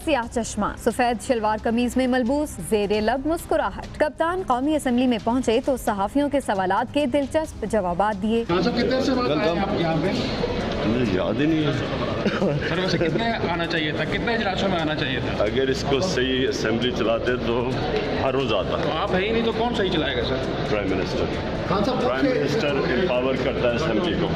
सियाह चश्मा, सफेद शलवार कमीज में मलबूस, जेरे लब मुस्कुराहट। कप्तान कौमी असम्बली में पहुंचे तो सहाफियों के सवालात के दिलचस्प जवाबात दिए। कितने से आप यहाँ पे? मुझे याद ही नहीं है सर, वैसे कितने आना चाहिए था, कितने इजलासों में आना चाहिए था? अगर इसको सही असेंबली चलाते तो हर रोज आता। तो आप है ही नहीं तो कौन सही चलाएगा सर? प्राइम मिनिस्टर एम्पावर करता है असेंबली को।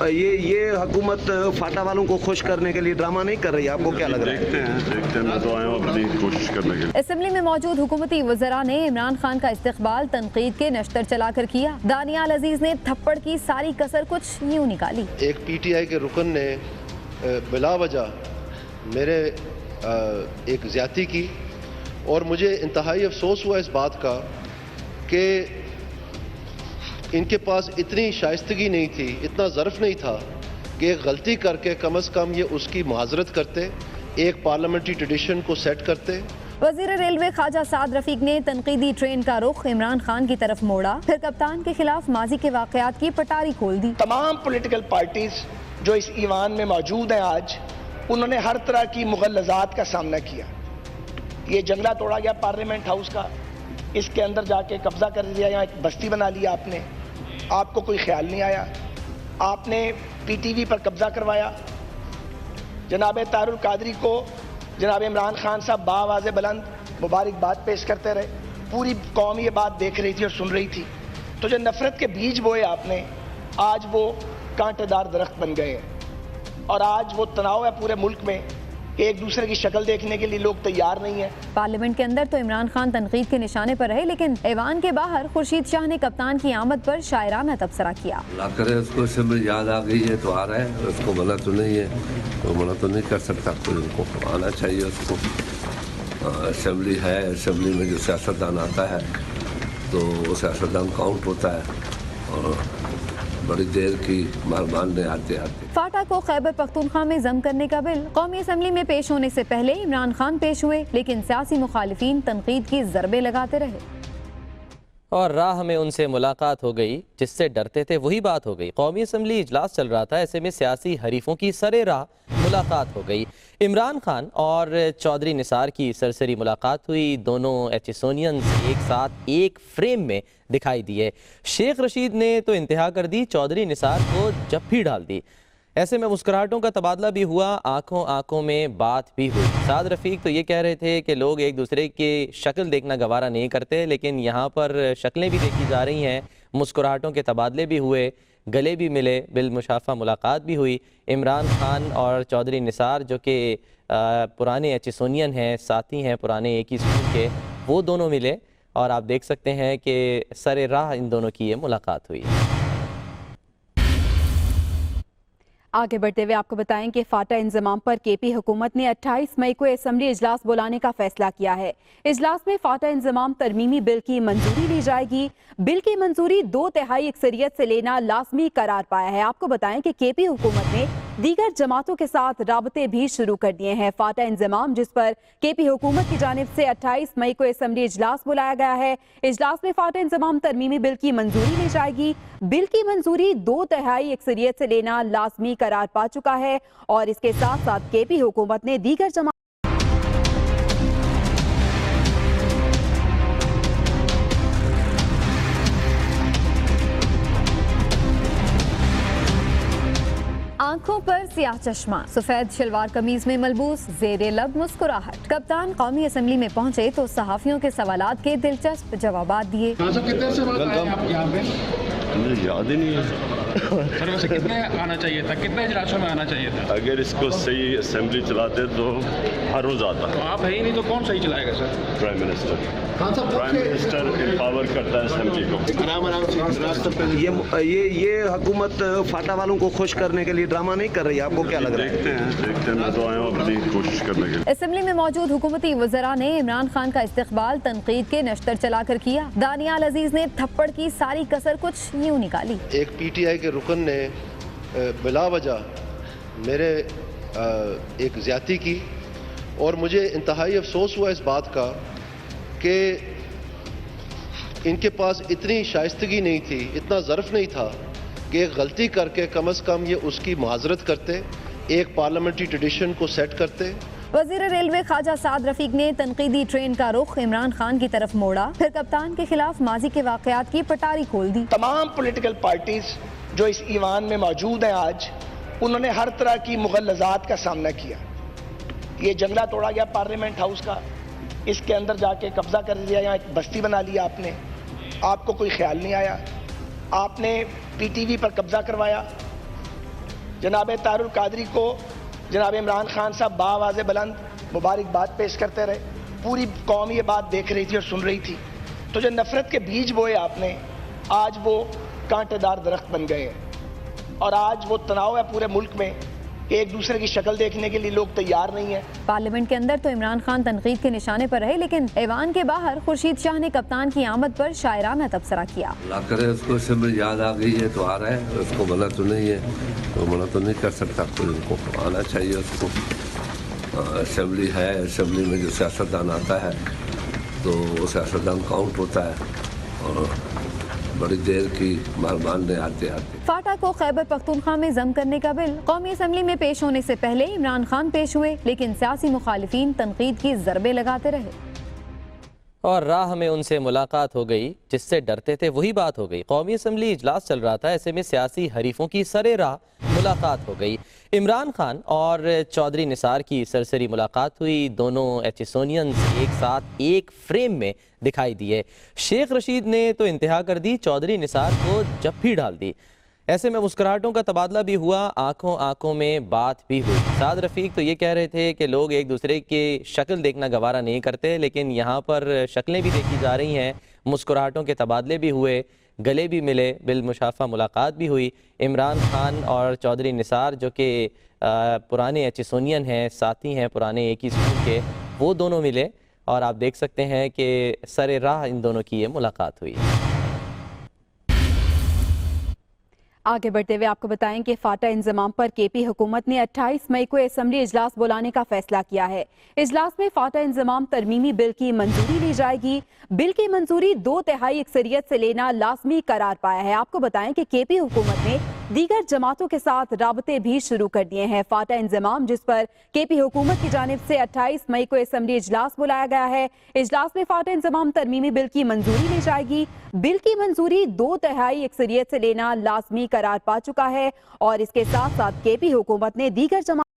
ये हुकूमत फाटा वालों को खुश करने के लिए ड्रामा नहीं कर रही, आपको क्या लग रहा है? देखते हैं, मैं तो आया हूँ अपनी कोशिश करने के लिए। असेंबली में मौजूद हुकूमती वज़रा ने इमरान खान का इस्तकबाल तनकीद के नश्तर चलाकर किया। दानियाल अजीज ने थप्पड़ की सारी कसर कुछ यूं निकाली। एक पीटीआई के रुकन ने बिला वजह मेरे एक ज़्यादती की और मुझे इंतहाई अफसोस हुआ इस बात का कि इनके पास इतनी शाइस्तगी नहीं थी, इतना ज़र्फ नहीं था कि एक गलती करके कम अज़ कम ये उसकी मुआज़रत करते, एक पार्लियामेंट्री ट्रेडिशन को सेट करते। वज़ीर रेलवे ख्वाजा साद रफीक ने तनकीदी ट्रेन का रुख इमरान खान की तरफ मोड़ा, फिर कप्तान के खिलाफ माजी के वाक़यात की पटारी खोल दी। तमाम पॉलिटिकल पार्टीज जो इस ईवान में मौजूद हैं आज, उन्होंने हर तरह की मुग़ल्लज़ात का सामना किया। ये जंगला तोड़ा गया पार्लियामेंट हाउस का, इसके अंदर जाके कब्जा कर लिया, यहाँ एक बस्ती बना लिया आपने, आपको कोई ख्याल नहीं आया, आपने पीटीवी पर कब्जा करवाया। जनाब तारुल कादरी को जनाब इमरान खान साहब बावाज़े बुलंद मुबारकबाद पेश करते रहे, पूरी कौम ये बात देख रही थी और सुन रही थी। तो जो नफरत के बीज बोए आपने, आज वो कांटेदार दरख्त बन गए हैं और आज वो तनाव है पूरे मुल्क में कि एक दूसरे की शक्ल देखने के लिए लोग तैयार नहीं है। पार्लियामेंट के अंदर तो इमरान खान तनकीद के निशाने पर रहे, लेकिन ऐवान के बाहर खुर्शीद शाह ने कप्तान की आमद पर शायराना तबसरा किया। अल्लाह करे उसको असेंबली याद आ गई है तो आ रहा है, उसको मना तो नहीं है, तो मना तो नहीं कर सकता कोई, उनको आना चाहिए उसको। असेंबली है, असेंबली में जो सियासतदान आता है तो वो सियासतदान काउंट होता है और बड़ी देर की मानने आते आते। फाटा को खैबर पख्तूनख्वा में जम करने का बिल कौमी असम्बली में पेश होने से पहले इमरान खान पेश हुए, लेकिन सियासी मुखालिफिन तनकीद की ज़रबे लगाते रहे और राह में उनसे मुलाकात हो गई। जिससे डरते थे वही बात हो गई। कौमी असम्बली इजलास चल रहा था, ऐसे में सियासी हरीफों की सरे राह मुलाकात हो गई। इमरान खान और चौधरी निसार की सरसरी मुलाकात हुई। दोनों एचिसोनियंस एक साथ एक फ्रेम में दिखाई दिए। शेख रशीद ने तो इंतहा कर दी, चौधरी निसार को जप्फी डाल दी। ऐसे में मुस्कुराहटों का तबादला भी हुआ, आंखों आंखों में बात भी हुई। साद रफीक तो ये कह रहे थे कि लोग एक दूसरे की शक्ल देखना गवारा नहीं करते, लेकिन यहाँ पर शक्लें भी देखी जा रही हैं, मुस्कुराहटों के तबादले भी हुए, गले भी मिले, बिलमुशाफा मुलाकात भी हुई। इमरान खान और चौधरी निसार जो कि पुराने एचिसोनियन हैं, साथी हैं पुराने एक ही स्कूल के, वो दोनों मिले और आप देख सकते हैं कि सरे राह इन दोनों की ये मुलाकात हुई। आगे बढ़ते हुए आपको बताएं कि फाटा इंजमाम पर केपी हुकूमत ने 28 मई को असेंबली इजलास बुलाने का फैसला किया है। इजलास में फाटा इंजमाम तरमीमी बिल की मंजूरी ली जाएगी। बिल की मंजूरी 2/3 अक्सरियत से लेना लाजमी करार पाया है। आपको बताएं कि केपी हुकूमत ने दीगर जमातों के साथ राबते भी शुरू कर दिए हैं। फाटा इंजमाम जिस पर केपी हुकूमत की जानिब से 28 मई को असेंबली इजलास बुलाया गया है, इजलास में फाटा इंजमाम तरमीमी बिल की मंजूरी ली जाएगी। बिल की मंजूरी 2/3 अक्सरियत से लेना लाजमी करार पा चुका है और इसके साथ साथ केपी हुकूमत ने दीगर जमा आंखों पर सियाह चश्मा, सफेद शलवार कमीज में मलबूस, जेरे लब मुस्कुराहट। कप्तान कौमी असम्बली में पहुंचे तो सहाफियों के सवालात के दिलचस्प जवाबात दिए। कितने से आप यहाँ पे? मुझे याद ही नहीं है सर, वैसे कितने आना चाहिए था, कितने इजलासों में आना चाहिए था? अगर इसको सही असेंबली चलाते तो हर रोज आता। तो आप है ही नहीं तो कौन सही चलाएगा सर? प्राइम मिनिस्टर एम्पावर करता है असेंबली को। ये हुकूमत फाटा वालों को खुश करने के लिए ड्रामा नहीं कर रही, आपको क्या लग रहा है? देखते हैं, मैं तो आया हूँ अपनी कोशिश करने के लिए। असेंबली में मौजूद हुकूमती वज़रा ने इमरान खान का इस्तकबाल तनकीद के नश्तर चलाकर किया। दानियाल अजीज ने थप्पड़ की सारी कसर कुछ यूं निकाली। एक पीटीआई के रुकन ने बिला वजह मेरे एक ज़्यादती की और मुझे इंतहाई अफसोस हुआ इस बात का कि इनके पास इतनी शाइस्तगी नहीं थी, इतना ज़र्फ नहीं था कि एक गलती करके कम अज़ कम ये उसकी मुआज़रत करते, ایک پارلیمنٹری ٹریڈیشن کو سیٹ کرتے. وزیر ریلوے خواجہ سعد رفیق نے تنقیدی ٹرین کا رخ عمران خان کی طرف موڑا، پھر کپتان کے خلاف ماضی کے واقعات کی پٹاری کھول دی. تمام پولیٹیکل پارٹیز جو اس ایوان میں موجود ہیں آج، انہوں نے ہر طرح کی مغلظات کا سامنا کیا. یہ جنگلہ توڑا گیا پارلیمنٹ ہاؤس کا، اس کے اندر جا کے قبضہ کر لیا، یہاں ایک بستی بنا لیا آپ نے. آپ کو کوئی خیال نہیں آیا، آپ نے پی ٹی وی پر قبضہ کروایا. جناب طاہر القادری کو جناب عمران خان صاحب بآواز بلند مبارکباد پیش کرتے رہے. پوری قوم یہ بات دیکھ رہی تھی اور سن رہی تھی. تو جو نفرت کے بیج بوئے آپ نے، آج وہ کانٹے دار درخت بن گئے ہیں، اور آج وہ تناؤ ہے پورے ملک میں. ایک دوسرے کی شکل دیکھنے کے لیے لوگ تیار نہیں ہیں. پارلیمنٹ کے اندر تو عمران خان تنقید کے نشانے پر رہے، لیکن ایوان کے باہر خورشید شاہ نے کپتان کی آمد پر شاعرانہ تبصرہ کیا. اللہ کرے اس کو اسمبلی یاد آ گئی ہے تو آ رہا ہے، اس کو منع تو نہیں ہے، تو منع تو نہیں کر سکتا کوئی، ان کو آنا چاہیے. اس کو اسمبلی ہے، اسمبلی میں جو سیاستدان آتا ہے تو وہ سیاستدان کاؤنٹ ہوتا ہے، اور بڑی دیر کی مہربان آتے آتے. فاٹا کو خیبر پختونخوا میں ضم کرنے کا بل قومی اسمبلی میں پیش ہونے سے پہلے عمران خان پیش ہوئے، لیکن سیاسی مخالفین تنقید کی ضربیں لگاتے رہے. اور راہ میں ان سے ملاقات ہو گئی، جس سے ڈرتے تھے وہی بات ہو گئی. قومی اسمبلی اجلاس چل رہا تھا، ایسے میں سیاسی حریفوں کی سرے راہ ملاقات ہو گئی. عمران خان اور چودھری نثار کی سرسری ملاقات ہوئی. دونوں ایچسونینز ایک ساتھ ایک فریم میں دکھائی دیے. شیخ رشید نے تو انتہا کر دی، چودھری نثار کو جپھی ڈال دی. ایسے میں مسکراہٹوں کا تبادلہ بھی ہوا، آنکھوں آنکھوں میں بات بھی ہوئی. سعد رفیق تو یہ کہہ رہے تھے کہ لوگ ایک دوسرے کی شکل دیکھنا گوارا نہیں کرتے، لیکن یہاں پر شکلیں بھی دیکھی جا رہی ہیں، مسکراہٹوں کے تبادلے بھی ہوئے، گلے بھی ملے، بالمشافہ ملاقات بھی ہوئی. عمران خان اور چودھری نثار جو کہ پرانے ایچسونین ہیں، ساتھی ہیں پرانے ایک ہی اسکول کے، وہ دونوں ملے، اور آپ دیکھ سکتے ہیں کہ سر راہ ان دونوں کی یہ ملاقات ہوئی. آگے بڑھتے ہوئے آپ کو بتائیں کہ فاٹا انضمام پر کے پی حکومت نے 28 مئی کو اسمبلی اجلاس بلانے کا فیصلہ کیا ہے. اجلاس میں فاٹا انضمام ترمیمی بل کی منظوری لی جائے گی. بل کی منظوری 2/3 اکثریت سے لینا لازمی قرار پایا ہے. آپ کو بتائیں کہ کے پی حکومت نے دیگر جماعتوں کے ساتھ رابطے بھی شروع کر دیے ہیں. فاٹا انضمام جس پر کے پی حکومت کی جانب سے 28 مئی کو اسمبلی اجلاس بلایا گیا ہے. اجلاس میں فاٹا انضمام ترمیمی بل کی منظوری لی جائے گی. بل کی منظوری 2/3 اکثریت سے لینا لازمی قرار پا چکا ہے، اور اس کے ساتھ ساتھ کے پی حکومت نے دیگر جماعت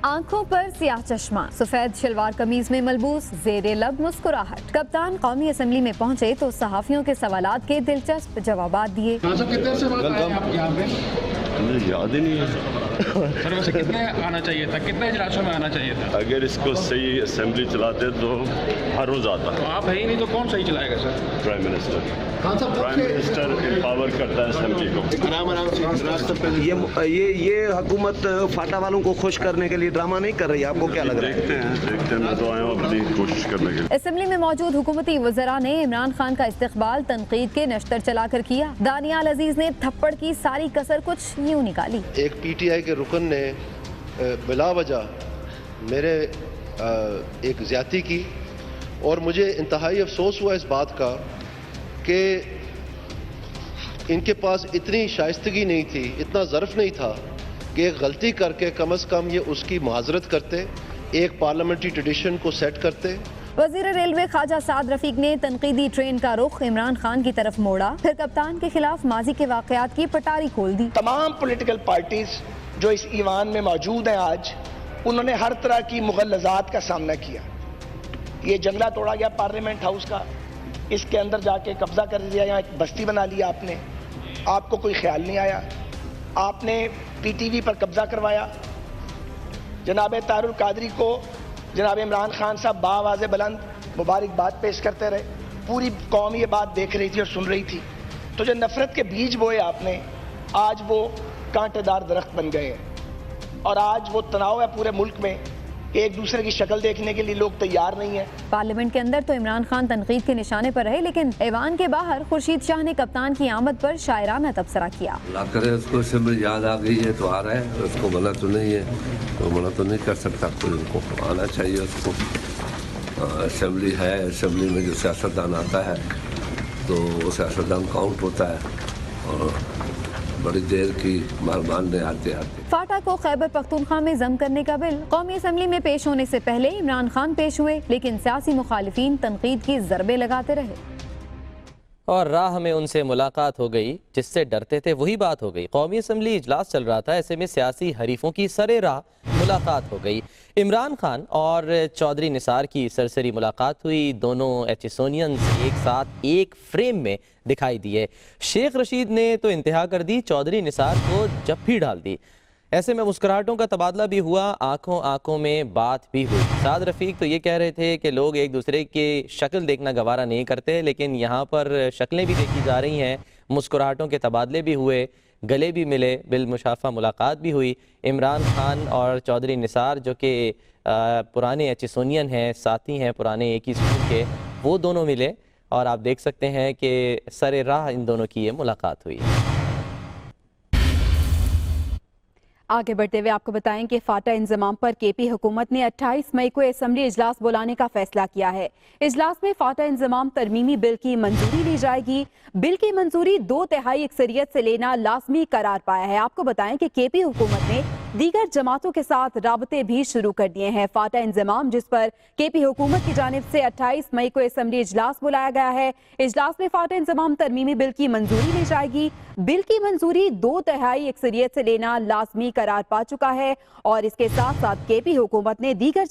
آنکھوں پر سیاہ چشمہ، سفید شلوار قمیض میں ملبوس، زیر لب مسکراہٹ. کپتان قومی اسمبلی میں پہنچے تو صحافیوں کے سوالات کے دلچسپ جوابات دیے. کتنے سے بعد آئے آپ یہاں پہ؟ مجھے یاد ہی نہیں ہے سر ویسے کتنے آنا چاہیے تھا، کتنے اجلاسوں میں آنا چاہیے تھا؟ اگر اس کو صحیح اسمبلی چلاتے تو ہر روز آتا. تو آپ ہے ہی نہیں تو کون صحیح چلائے گا سر؟ پرائم منسٹر امپاور کرتا ہے اسمبلی کو. یہ حکومت فاٹا والوں کو خوش کرنے کے لیے ڈرامہ نہیں کر رہی، آپ کو کیا لگ رہا ہے؟ دیکھتے ہیں میں تو آیا ہوں اپنی کوشش کرنے کے لیے. اسمبلی میں موجود حکومتی وزراء نے عمران خان کا استقبال تنقید کے نشتر چلا کر کیا. دانیال عزیز نے تھپڑ کی ساری کسر کچھ یوں نکالی. ایک پی ٹی آئی کے رکن نے بلا وجہ میرے ایک زیادتی کی، اور مجھے انتہائی افسوس ہوا اس بات کا کہ ان کے پاس اتنی شائستگی نہیں تھی، اتنا ظرف نہیں تھا کہ ایک غلطی کر کے کم از کم یہ اس کی معذرت کرتے، ایک پارلیمنٹری ٹریڈیشن کو سیٹ کرتے. وزیر ریلوے خواجہ سعد رفیق نے تنقیدی ٹرین کا رخ عمران خان کی طرف موڑا، پھر کپتان کے خلاف ماضی کے واقعات کی پٹاری کھول دی. تمام پولیٹیکل پارٹیز جو اس ایوان میں موجود ہیں آج، انہوں نے ہر طرح کی مغلظات کا سامنا کیا. یہ جنگلہ توڑا گیا پارلیمنٹ ہاؤس کا، اس کے اندر جا کے قبضہ کر لیا، یہاں ایک بستی بنا لیا آپ نے. آپ کو کوئی خیال نہیں آیا، آپ نے پی ٹی وی پر قبضہ کروایا. جناب طاہر القادری کو جناب عمران خان صاحب بآواز بلند مبارکباد پیش کرتے رہے. پوری قوم یہ بات دیکھ رہی تھی اور سن رہی تھی. تو جو نفرت کے بیج بوئے آپ نے، آج وہ کانٹے دار درخت بن گئے ہیں، اور آج وہ تناؤ ہے پورے ملک میں. ایک دوسرے کی شکل دیکھنے کے لیے لوگ تیار نہیں ہیں. پارلیمنٹ کے اندر تو عمران خان تنقید کے نشانے پر رہے، لیکن ایوان کے باہر خورشید شاہ نے کپتان کی آمد پر شاعرانہ تبصرہ کیا. اللہ کرے اس کو اسمبلی یاد آ گئی ہے تو آ رہا ہے، اس کو منع تو نہیں ہے، تو منع تو نہیں کر سکتا کوئی، ان کو آنا چاہیے. اس کو असेंबली है, असेंबली में जो सियासतदान आता है तो वो सियासतदान काउंट होता है और बड़ी देर की मानने आते आते। फाटा को खैबर पख्तूनख्वा में जम करने का बिल कौमी असम्बली में पेश होने से पहले इमरान खान पेश हुए, लेकिन सियासी मुखालिफिन तनकीद की ज़रबे लगाते रहे और राह में उनसे मुलाकात हो गई, जिससे डरते थे वही बात हो गई। कौमी असम्बली इजलास चल रहा था, ऐसे में सियासी हरीफों की सरे राह मुलाकात हो गई। इमरान खान और चौधरी निसार की सरसरी मुलाकात हुई। दोनों एचिसोनियंस एक साथ एक फ्रेम में दिखाई दिए। शेख रशीद ने तो इंतहा कर दी, चौधरी निसार को जप्फी डाल दी। ऐसे में मुस्कुराहटों का तबादला भी हुआ, आंखों आंखों में बात भी हुई। साद रफ़ीक तो ये कह रहे थे कि लोग एक दूसरे की शक्ल देखना गवारा नहीं करते, लेकिन यहाँ पर शक्लें भी देखी जा रही हैं, मुस्कुराहटों के तबादले भी हुए, गले भी मिले, बिलमुशाफा मुलाकात भी हुई। इमरान खान और चौधरी निसार जो कि पुराने एचिसोनियन हैं, साथी हैं पुराने एक ही स्कूल के, वो दोनों मिले और आप देख सकते हैं कि सरे राह इन दोनों की ये मुलाकात हुई। आगे बढ़ते हुए आपको बताएं कि फाटा इंजमाम पर केपी हुकूमत ने 28 मई को असम्बली इजलास बुलाने का फैसला किया है। इजलास में फाटा इंजमाम तरमीमी बिल की मंजूरी ली जाएगी। बिल की मंजूरी 2/3 अक्सरियत से लेना लाजमी करार पाया है। आपको बताएं कि केपी हुकूमत ने दीगर जमातों के साथ राबते भी शुरू कर दिए हैं। फाटा इंजमाम जिस पर केपी हुकूमत की जानिब से 28 मई को असम्बली इजलास बुलाया गया है। इजलास में फाटा इंजमाम तरमीमी बिल की मंजूरी ली जाएगी। बिल की मंजूरी 2/3 अक्सरियत से लेना लाजमी करार पा चुका है और इसके साथ साथ केपी हुकूमत ने दीगर